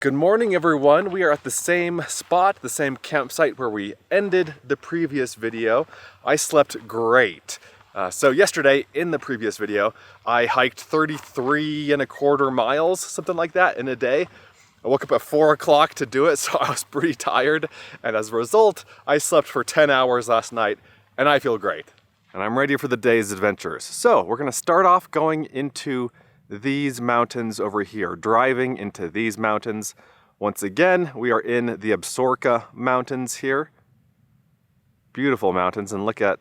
Good morning, everyone. We are at the same spot, the same campsite where we ended the previous video. I slept great. So yesterday, in the previous video, I hiked 33.25 miles, something like that, in a day. I woke up at 4 o'clock to do it, so I was pretty tired. And as a result, I slept for 10 hours last night, and I feel great. And I'm ready for the day's adventures. So we're gonna start off going into these mountains over here, driving into these mountains. Once again, we are in the Absarokas mountains here. Beautiful mountains, and look at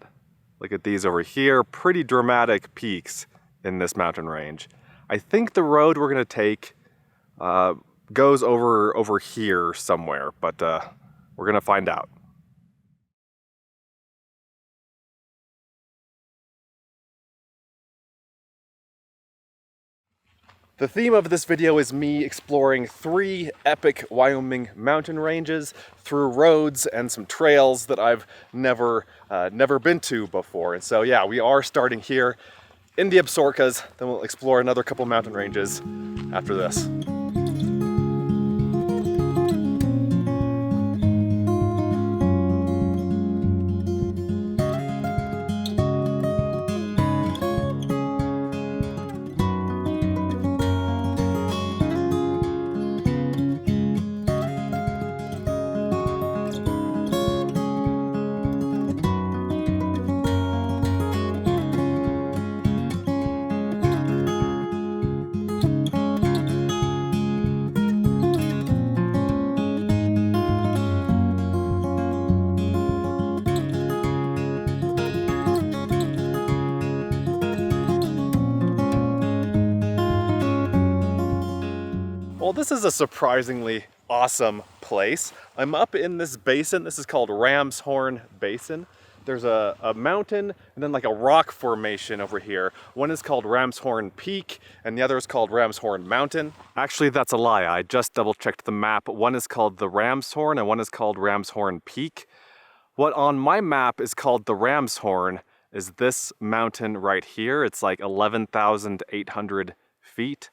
these over here. Pretty dramatic peaks in this mountain range. I think the road we're gonna take goes over here somewhere, but we're gonna find out. The theme of this video is me exploring 3 epic Wyoming mountain ranges through roads and some trails that I've never been to before. And so yeah, we are starting here in the Absarokas, then we'll explore another couple mountain ranges after this. Well, this is a surprisingly awesome place. I'm up in this basin. This is called Ramshorn Basin. There's a mountain and then like a rock formation over here. One is called Ramshorn Peak and the other is called Ramshorn Mountain. Actually, that's a lie. I just double checked the map. One is called the Ramshorn and one is called Ramshorn Peak. What on my map is called the Ramshorn is this mountain right here. It's like 11,800 feet.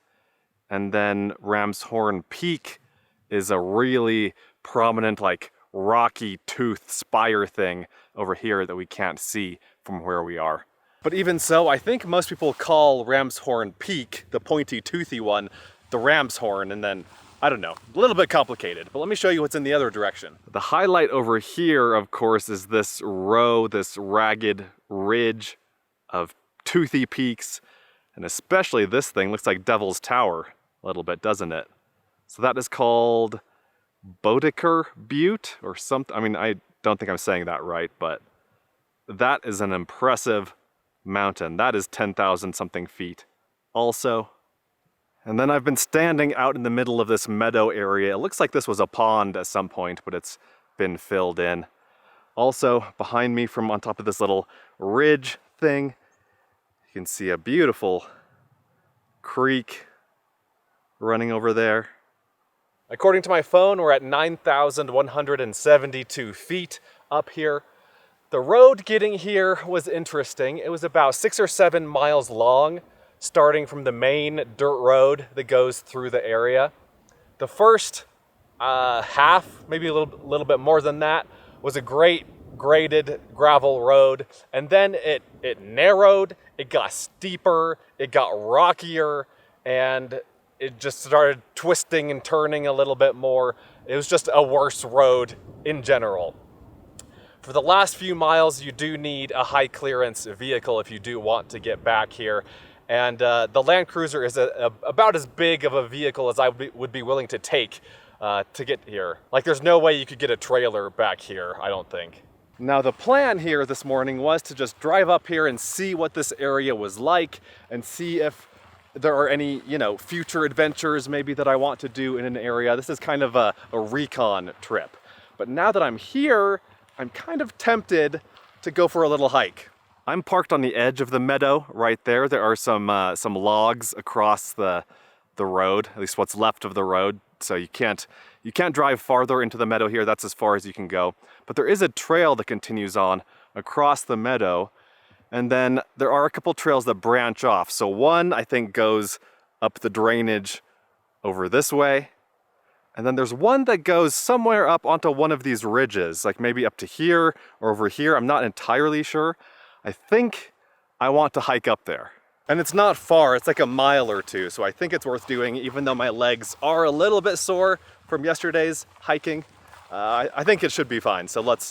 And then Ramshorn Peak is a really prominent, like, rocky tooth spire thing over here that we can't see from where we are. But even so, I think most people call Ramshorn Peak, the pointy toothy one, the Ramshorn, and then, I don't know, a little bit complicated. But let me show you what's in the other direction. The highlight over here, of course, is this row, this ragged ridge of toothy peaks. And especially this thing looks like Devil's Tower a little bit, doesn't it? So that is called Bodeker Butte or something. I mean, I don't think I'm saying that right, but that is an impressive mountain. That is 10,000 something feet also. And then I've been standing out in the middle of this meadow area. It looks like this was a pond at some point, but it's been filled in. Also, behind me from on top of this little ridge thing, you can see a beautiful creek running over there. According to my phone, we're at 9,172 feet up here. The road getting here was interesting. It was about 6 or 7 miles long, starting from the main dirt road that goes through the area. The first half, maybe a little bit more than that, was a great graded gravel road, and then it narrowed, it got steeper, it got rockier, and it just started twisting and turning a little bit more. It was just a worse road in general. For the last few miles, you do need a high clearance vehicle if you do want to get back here. And the Land Cruiser is about as big of a vehicle as I would be willing to take to get here. Like, there's no way you could get a trailer back here, I don't think. Now, the plan here this morning was to just drive up here and see what this area was like and see if there are any, future adventures maybe that I want to do in an area. This is kind of a recon trip. But now that I'm here, I'm kind of tempted to go for a little hike. I'm parked on the edge of the meadow right there. There are some logs across the road, at least what's left of the road. So you can't drive farther into the meadow here. That's as far as you can go. But there is a trail that continues on across the meadow. And then there are a couple trails that branch off. So one, I think, goes up the drainage over this way. And then there's one that goes somewhere up onto one of these ridges, like maybe up to here or over here. I'm not entirely sure. I think I want to hike up there. And it's not far, it's like a mile or two, so I think it's worth doing, even though my legs are a little bit sore from yesterday's hiking. I think it should be fine. So let's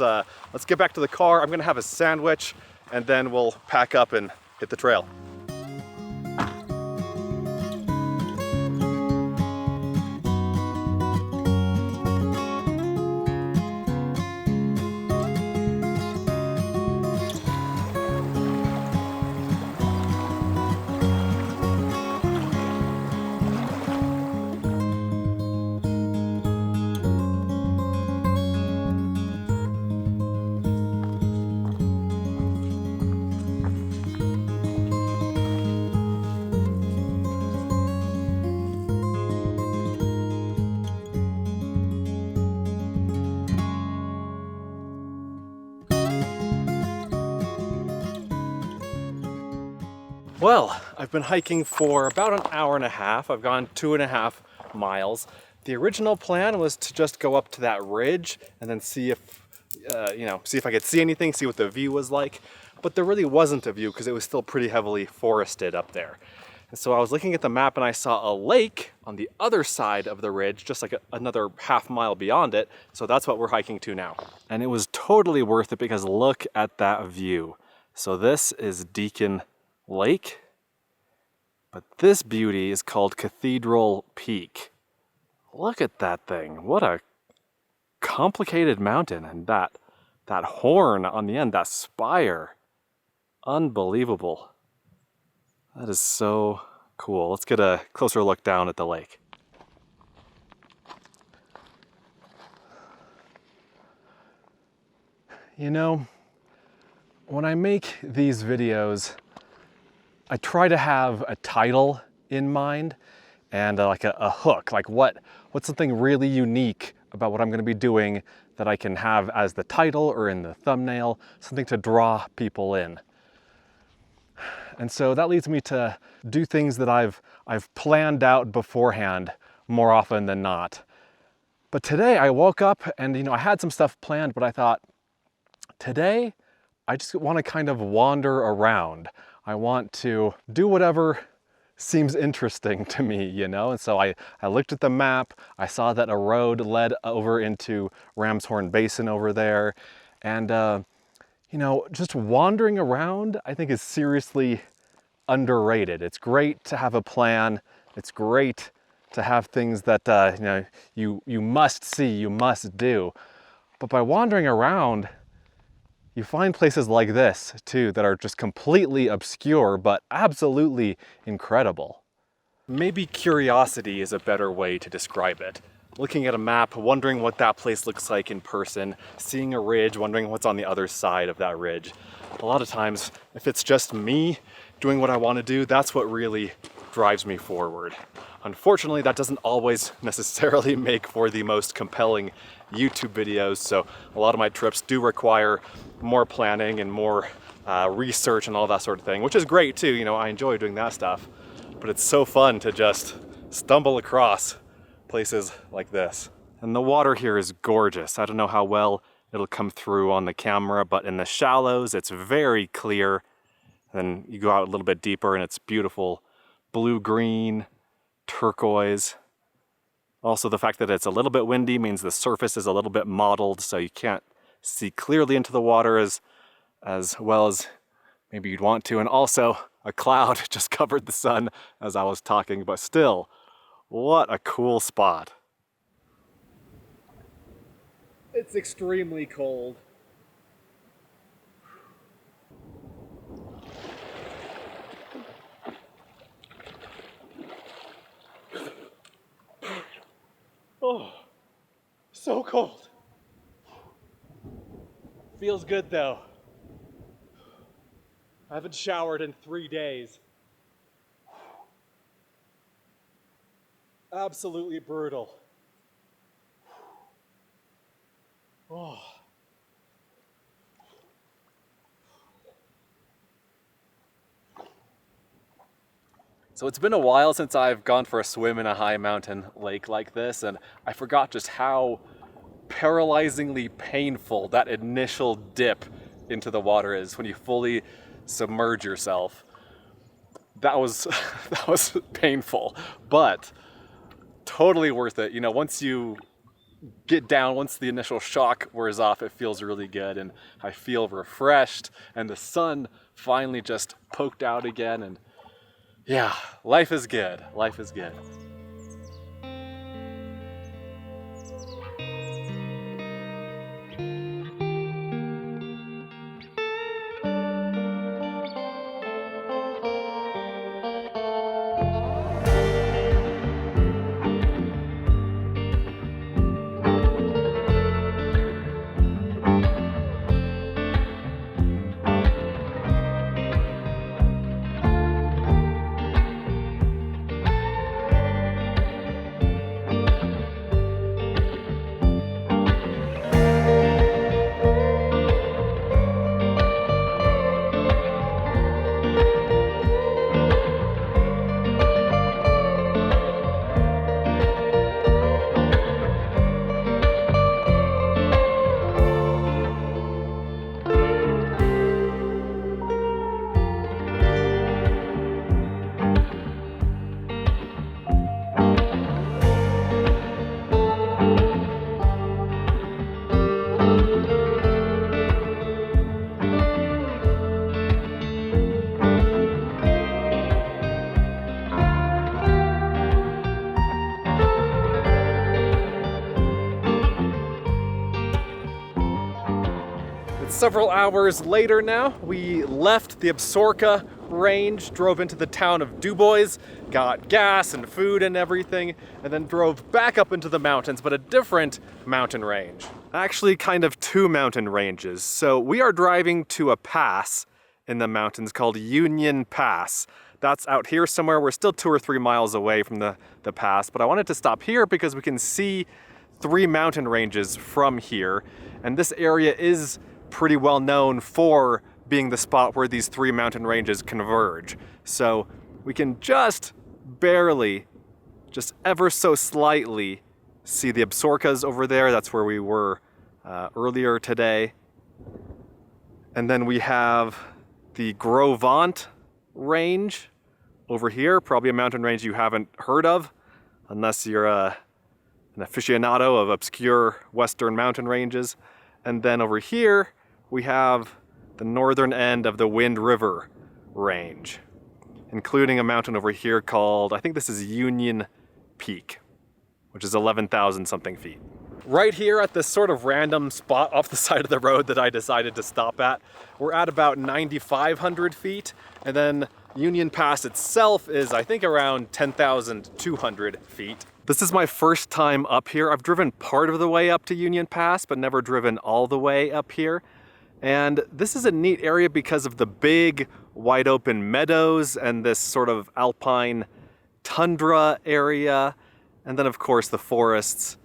get back to the car. I'm gonna have a sandwich, and then we'll pack up and hit the trail. Well, I've been hiking for about an hour and a half. I've gone 2.5 miles. The original plan was to just go up to that ridge and then see if, see if I could see anything, see what the view was like. But there really wasn't a view because it was still pretty heavily forested up there. And so I was looking at the map and I saw a lake on the other side of the ridge, just like another half mile beyond it. So that's what we're hiking to now. And it was totally worth it because look at that view. So this is Deacon Lake, but this beauty is called Cathedral Peak. Look at that thing. What a complicated mountain, and that horn on the end, that spire. Unbelievable. That is so cool. Let's get a closer look down at the lake. You know, when I make these videos, I try to have a title in mind and like a hook, like what's something really unique about what I'm going to be doing that I can have as the title or in the thumbnail, something to draw people in. And so that leads me to do things that I've planned out beforehand more often than not. But today I woke up and I had some stuff planned, but I thought today I just want to kind of wander around. I want to do whatever seems interesting to me, And so I looked at the map, I saw that a road led over into Ramshorn Basin over there. And, just wandering around, I think is seriously underrated. It's great to have a plan. It's great to have things that, you must see, you must do. But by wandering around, you find places like this too that are just completely obscure but absolutely incredible. Maybe curiosity is a better way to describe it. Looking at a map, wondering what that place looks like in person, seeing a ridge, wondering what's on the other side of that ridge. A lot of times, if it's just me doing what I want to do, that's what really drives me forward. Unfortunately, that doesn't always necessarily make for the most compelling YouTube videos, so a lot of my trips do require more planning and more research and all that sort of thing, which is great too. I enjoy doing that stuff, but it's so fun to just stumble across places like this. And the water here is gorgeous. I don't know how well it'll come through on the camera, but in the shallows, it's very clear. Then you go out a little bit deeper and it's beautiful blue-green, turquoise. Also, the fact that it's a little bit windy means the surface is a little bit mottled, so you can't see clearly into the water as well as maybe you'd want to. And also, a cloud just covered the sun as I was talking, but still, what a cool spot. It's extremely cold. Oh, so cold. Feels good though. I haven't showered in 3 days. Absolutely brutal. Oh. So it's been a while since I've gone for a swim in a high mountain lake like this, and I forgot just how paralyzingly painful that initial dip into the water is when you fully submerge yourself. That was that was painful, but totally worth it. You know, once you get down, once the initial shock wears off, it feels really good, and I feel refreshed, and the sun finally just poked out again, and yeah, life is good. Life is good. Several hours later now, we left the Absarokas range, drove into the town of Dubois, got gas and food and everything, and then drove back up into the mountains, but a different mountain range. Actually, kind of two mountain ranges. So we are driving to a pass in the mountains called Union Pass. That's out here somewhere. We're still 2 or 3 miles away from the pass, but I wanted to stop here because we can see 3 mountain ranges from here, and this area is pretty well known for being the spot where these 3 mountain ranges converge. So we can just barely, just ever so slightly, see the Absarokas over there. That's where we were earlier today. And then we have the Gros Ventre range over here, probably a mountain range you haven't heard of, unless you're an aficionado of obscure western mountain ranges. And then over here, we have the northern end of the Wind River range, including a mountain over here called, I think this is Union Peak, which is 11,000 something feet. Right here at this sort of random spot off the side of the road that I decided to stop at, we're at about 9,500 feet, and then Union Pass itself is, I think, around 10,200 feet. This is my first time up here. I've driven part of the way up to Union Pass, but never driven all the way up here. And this is a neat area because of the big, wide open meadows and this sort of alpine tundra area. And then, of course, the forests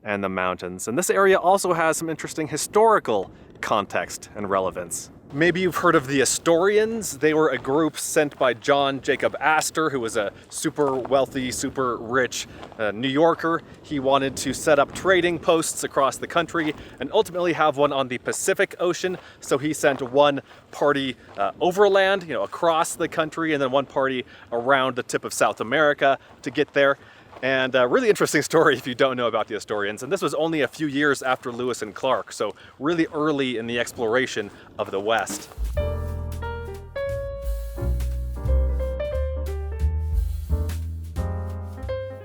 and the mountains. And this area also has some interesting historical context and relevance. Maybe you've heard of the Astorians. They were a group sent by John Jacob Astor, who was a super wealthy, super rich New Yorker. He wanted to set up trading posts across the country and ultimately have one on the Pacific Ocean. So he sent one party overland, across the country, and then one party around the tip of South America to get there. And a really interesting story if you don't know about the Astorians. And this was only a few years after Lewis and Clark, so really early in the exploration of the West.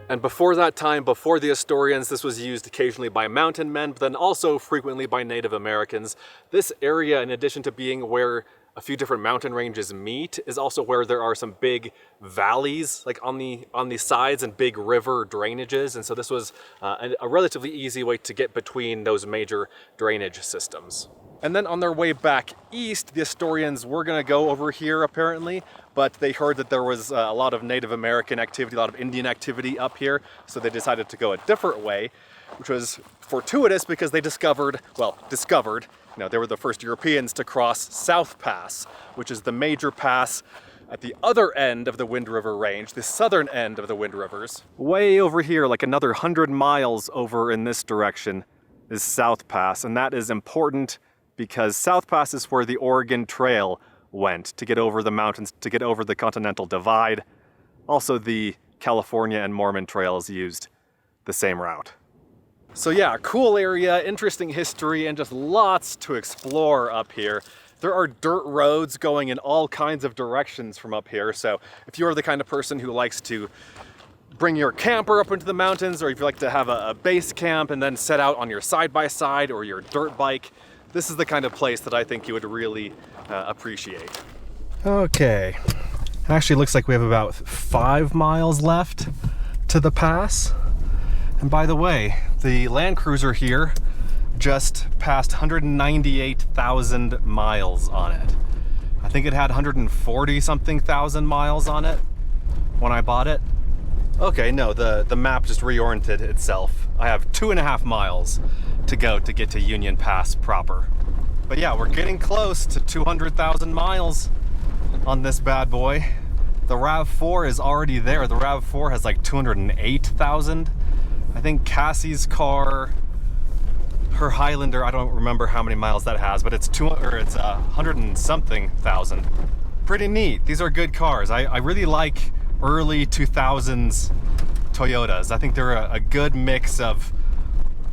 And before that time, before the Astorians, this was used occasionally by mountain men, but then also frequently by Native Americans. This area, in addition to being where a few different mountain ranges meet, is also where there are some big valleys like on the sides and big river drainages. And so this was a relatively easy way to get between those major drainage systems. And then on their way back east, the Astorians were going to go over here apparently, but they heard that there was a lot of Native American activity, a lot of Indian activity up here, so they decided to go a different way, which was fortuitous because they discovered, they were the first Europeans to cross South Pass, which is the major pass at the other end of the Wind River Range, the southern end of the Wind Rivers. Way over here, like another 100 miles over in this direction, is South Pass, and that is important because South Pass is where the Oregon Trail went to get over the mountains, to get over the Continental Divide. Also, the California and Mormon trails used the same route. So yeah, cool area, interesting history, and just lots to explore up here. There are dirt roads going in all kinds of directions from up here, so if you're the kind of person who likes to bring your camper up into the mountains, or if you like to have a base camp and then set out on your side-by-side or your dirt bike, this is the kind of place that I think you would really appreciate. Okay, actually looks like we have about 5 miles left to the pass. And by the way, the Land Cruiser here just passed 198,000 miles on it. I think it had 140 something thousand miles on it when I bought it. Okay, no, the map just reoriented itself. I have 2.5 miles to go to get to Union Pass proper. But yeah, we're getting close to 200,000 miles on this bad boy. The RAV4 is already there. The RAV4 has like 208,000. I think Cassie's car, her Highlander, I don't remember how many miles that has, but it's 100 and something thousand. Pretty neat. These are good cars. I really like early 2000s Toyotas. I think they're a good mix of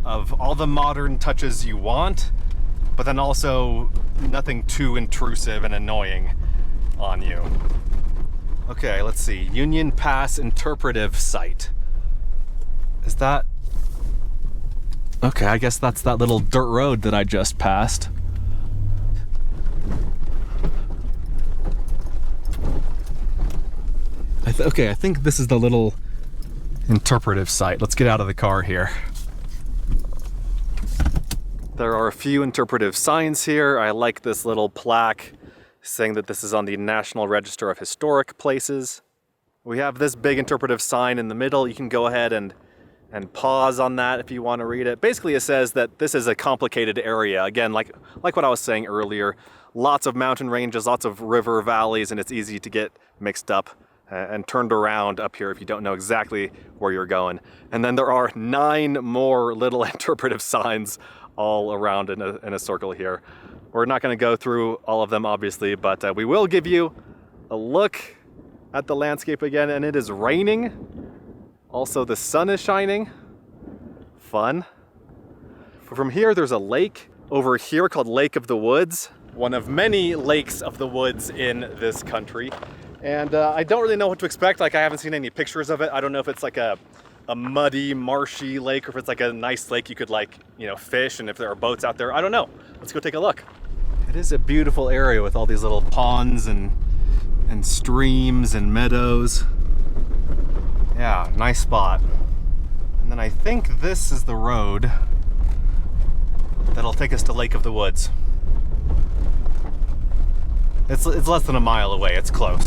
all the modern touches you want, but then also nothing too intrusive and annoying on you. Okay, let's see. Union Pass interpretive site. Is that... Okay, I guess that's that little dirt road that I just passed. Okay, I think this is the little interpretive site. Let's get out of the car here. There are a few interpretive signs here. I like this little plaque saying that this is on the National Register of Historic Places. We have this big interpretive sign in the middle. You can go ahead and pause on that if you want to read it. Basically, it says that this is a complicated area. Again, like what I was saying earlier, lots of mountain ranges, lots of river valleys, and it's easy to get mixed up and turned around up here if you don't know exactly where you're going. And then there are 9 more little interpretive signs all around in a circle here. We're not going to go through all of them, obviously, but we will give you a look at the landscape again, and it is raining. Also, the sun is shining. Fun. From here, there's a lake over here called Lake of the Woods, one of many lakes of the woods in this country. And I don't really know what to expect. Like, I haven't seen any pictures of it. I don't know if it's like a muddy, marshy lake, or if it's like a nice lake you could, like, you know, fish, and if there are boats out there. I don't know. Let's go take a look. It is a beautiful area with all these little ponds and streams and meadows. Yeah, nice spot. And then I think this is the road that'll take us to Lake of the Woods. It's less than a mile away, it's close.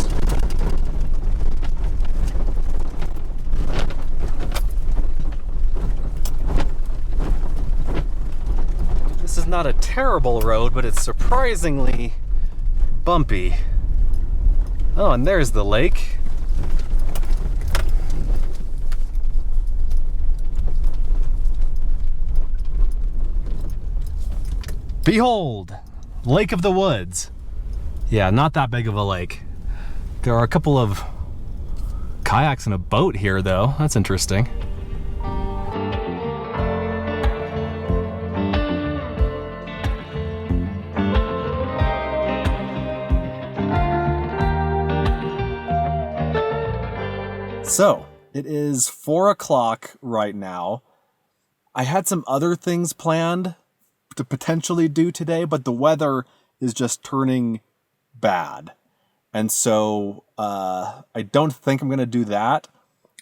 This is not a terrible road, but it's surprisingly bumpy. Oh, and there's the lake. Behold, Lake of the Woods. Yeah, not that big of a lake. There are a couple of kayaks and a boat here, though. That's interesting. So, it is 4 o'clock right now. I had some other things planned to potentially do today, but the weather is just turning bad. And so I don't think I'm going to do that.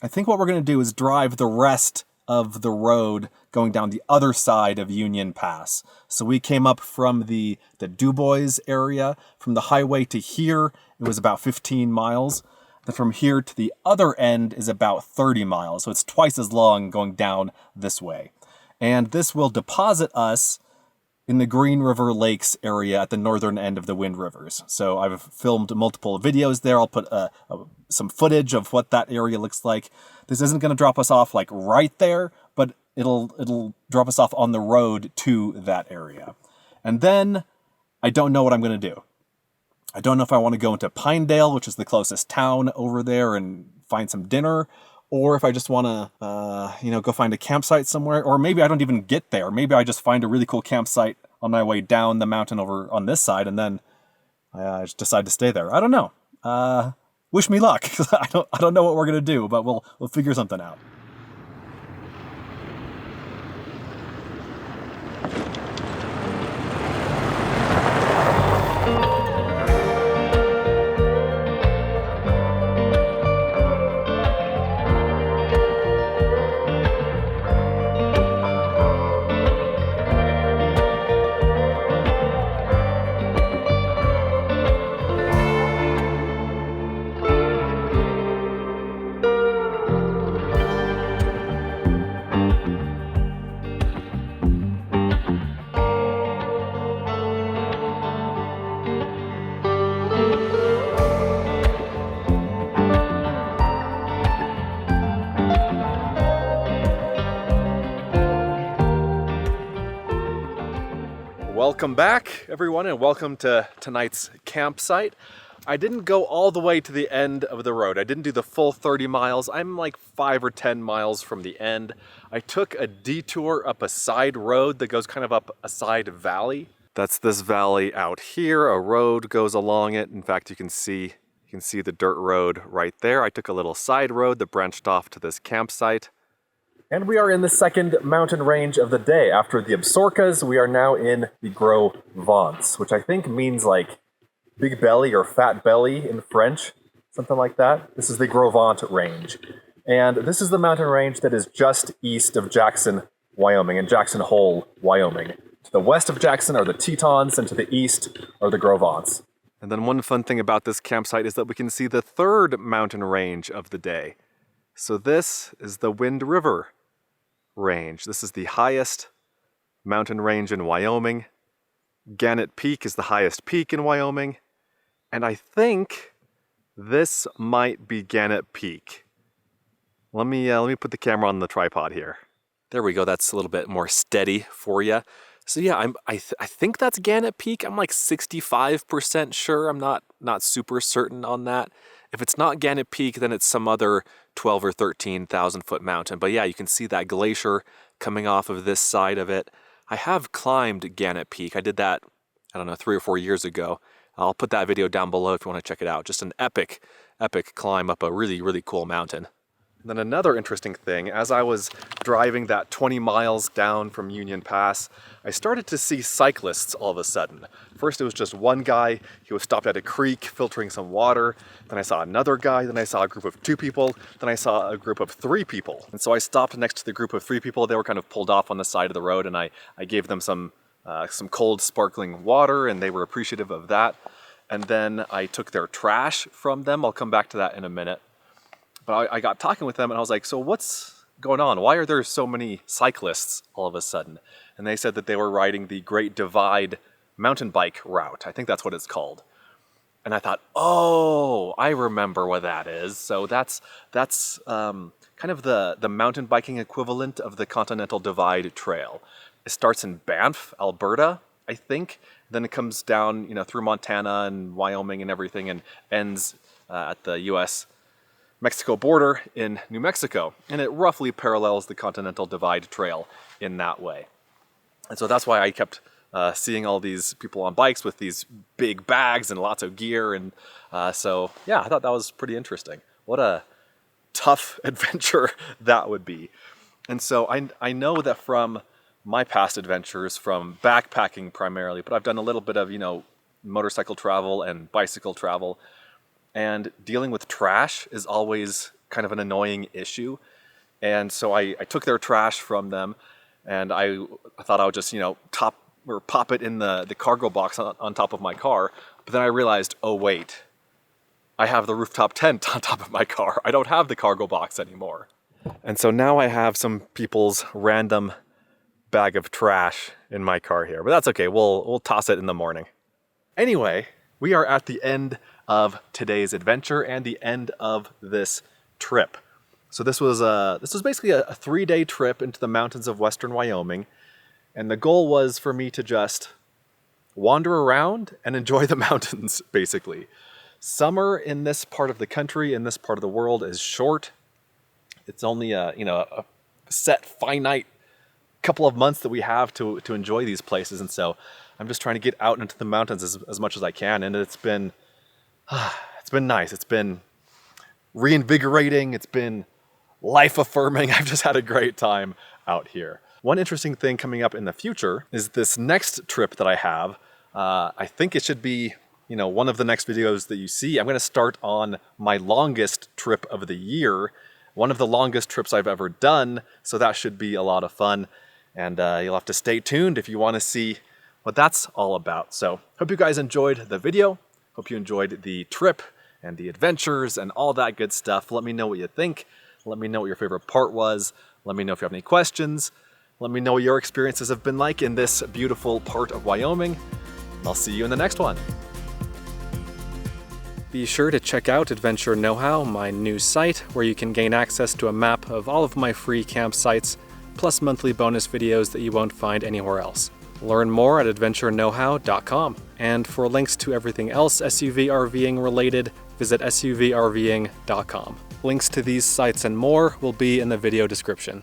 I think what we're going to do is drive the rest of the road going down the other side of Union Pass. So we came up from the DuBois area. From the highway to here, it was about 15 miles. Then from here to the other end is about 30 miles. So it's twice as long going down this way. And this will deposit us in the Green River Lakes area at the northern end of the Wind Rivers. So I've filmed multiple videos there. I'll put some footage of what that area looks like. This isn't going to drop us off like right there, but it'll drop us off on the road to that area. And then I don't know what I'm going to do. I don't know if I want to go into Pinedale, which is the closest town over there, and find some dinner, or if I just want to, go find a campsite somewhere, or maybe I don't even get there. Maybe I just find a really cool campsite on my way down the mountain over on this side, and then I just decide to stay there. I don't know. Wish me luck. I don't know what we're gonna do, but we'll figure something out. Welcome back, everyone, and welcome to tonight's campsite. I didn't go all the way to the end of the road. I didn't do the full 30 miles. I'm like 5 or 10 miles from the end. I took a detour up a side road that goes kind of up a side valley. That's this valley out here. A road goes along it. In fact, you can see the dirt road right there. I took a little side road that branched off to this campsite. And we are in the second mountain range of the day. After the Absarokas, we are now in the Gros Ventre, which I think means like big belly or fat belly in French, something like that. This is the Gros Ventre range. And this is the mountain range that is just east of Jackson, Wyoming, and Jackson Hole, Wyoming. To the west of Jackson are the Tetons, and to the east are the Gros Ventre. And then one fun thing about this campsite is that we can see the third mountain range of the day. So this is the Wind River range. This is the highest mountain range in Wyoming. Gannett Peak is the highest peak in Wyoming. And I think this might be Gannett Peak. Let me put the camera on the tripod here. There we go. That's a little bit more steady for you. So yeah, I think that's Gannett Peak. I'm like 65% sure. I'm not super certain on that. If it's not Gannett Peak, then it's some other 12 or 13,000 foot mountain. But yeah, you can see that glacier coming off of this side of it. I have climbed Gannett Peak. I did that, 3 or 4 years ago. I'll put that video down below if you want to check it out. Just an epic climb up a really, really cool mountain. And then another interesting thing, as I was driving that 20 miles down from Union Pass, I started to see cyclists all of a sudden. First it was just one guy. He was stopped at a creek filtering some water. Then I saw another guy. Then I saw a group of 2 people. Then I saw a group of 3 people. And so I stopped next to the group of 3 people. They were kind of pulled off on the side of the road, and I gave them some cold sparkling water, and they were appreciative of that. And then I took their trash from them. I'll come back to that in a minute. But I got talking with them, and I was like, so what's going on? Why are there so many cyclists all of a sudden? And they said that they were riding the Great Divide mountain bike route. I think that's what it's called. And I thought, oh, I remember what that is. So that's kind of the mountain biking equivalent of the Continental Divide Trail. It starts in Banff, Alberta, I think. Then it comes down, through Montana and Wyoming and everything, and ends at the U.S.-Mexico border in New Mexico. And it roughly parallels the Continental Divide Trail in that way. And so that's why I kept seeing all these people on bikes with these big bags and lots of gear. And so, yeah, I thought that was pretty interesting. What a tough adventure that would be. And so I know that from my past adventures, from backpacking primarily, but I've done a little bit of, motorcycle travel and bicycle travel. And dealing with trash is always kind of an annoying issue. And so I took their trash from them, and I thought I would just, pop it in the cargo box on top of my car. But then I realized, oh wait, I have the rooftop tent on top of my car. I don't have the cargo box anymore. And so now I have some people's random bag of trash in my car here, but that's okay. We'll toss it in the morning. Anyway, we are at the end of today's adventure and the end of this trip. So this was basically a 3-day trip into the mountains of western Wyoming, and the goal was for me to just wander around and enjoy the mountains, basically. Summer in this part of the country, in this part of the world, is short. It's only a set finite couple of months that we have to enjoy these places, and so I'm just trying to get out into the mountains as much as I can, and it's been nice. It's been reinvigorating. It's been life-affirming. I've just had a great time out here. One interesting thing coming up in the future is this next trip that I have. I think it should be, one of the next videos that you see. I'm going to start on my longest trip of the year, one of the longest trips I've ever done, so that should be a lot of fun. And you'll have to stay tuned if you want to see what that's all about. So, hope you guys enjoyed the video. Hope you enjoyed the trip and the adventures and all that good stuff. Let me know what you think. Let me know what your favorite part was. Let me know if you have any questions. Let me know what your experiences have been like in this beautiful part of Wyoming. I'll see you in the next one. Be sure to check out Adventure Know-How, my new site, where you can gain access to a map of all of my free campsites, plus monthly bonus videos that you won't find anywhere else. Learn more at adventureknowhow.com. And for links to everything else SUV RVing related, visit suvrving.com. Links to these sites and more will be in the video description.